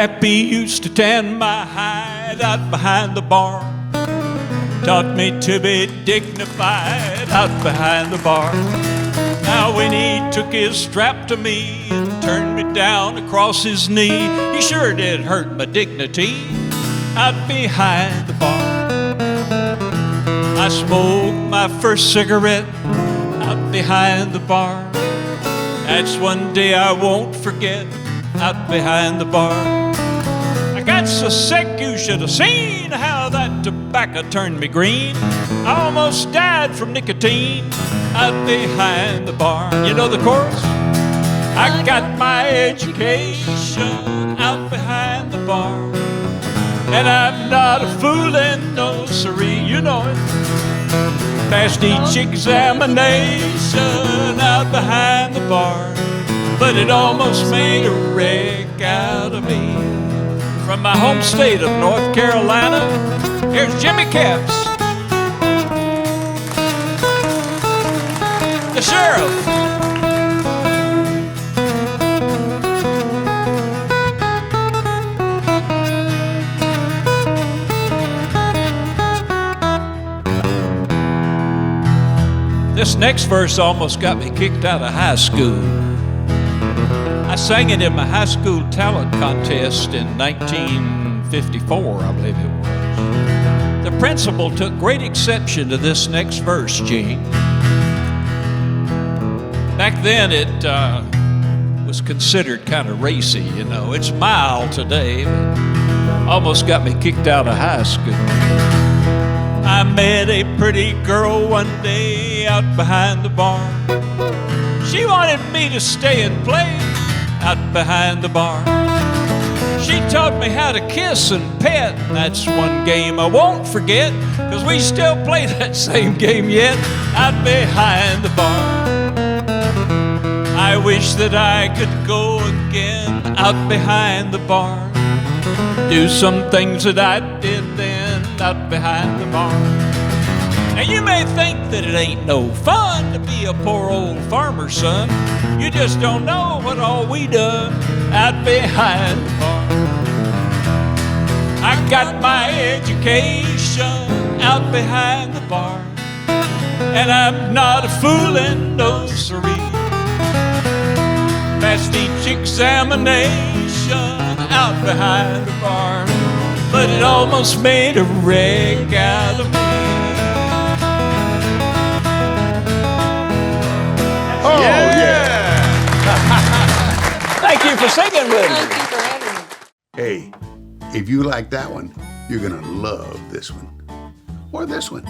pappy used to tan my hide out behind the bar. Taught me to be dignified out behind the bar. Now when he took his strap to me and turned me down across his knee, he sure did hurt my dignity out behind the bar. I smoked my first cigarette out behind the bar. That's one day I won't forget out behind the bar. I got so sick you should have seen how that tobacco turned me green. I almost died from nicotine out behind the bar. You know the chorus? I got my education out behind the bar, and I'm not a foolin, no siree, you know it. Passed each examination out behind the bar, but it almost made a wreck out of me. From my home state of North Carolina, here's Jimmy Caps, the sheriff. This next verse almost got me kicked out of high school. I sang it in my high school talent contest in 1954, I believe it was. The principal took great exception to this next verse, Gene. Back then it was considered kind of racy, you know. It's mild today, but almost got me kicked out of high school. I met a pretty girl one day out behind the bar. She wanted me to stay and play out behind the bar. She taught me how to kiss and pet, and that's one game I won't forget, 'cause we still play that same game yet out behind the bar. I wish that I could go again out behind the bar, do some things that I did then out behind the bar. Now you may think that it ain't no fun to be a poor old farmer's son. You just don't know what all we done out behind the bar. I got my education out behind the bar, and I'm not a foolin, no siree. Passed each examination out behind the bar, but it almost made a wreck out of me. Oh, yeah! Thank you for singing with me. Thank you for having me. Hey, if you like that one, you're gonna love this one. Or this one.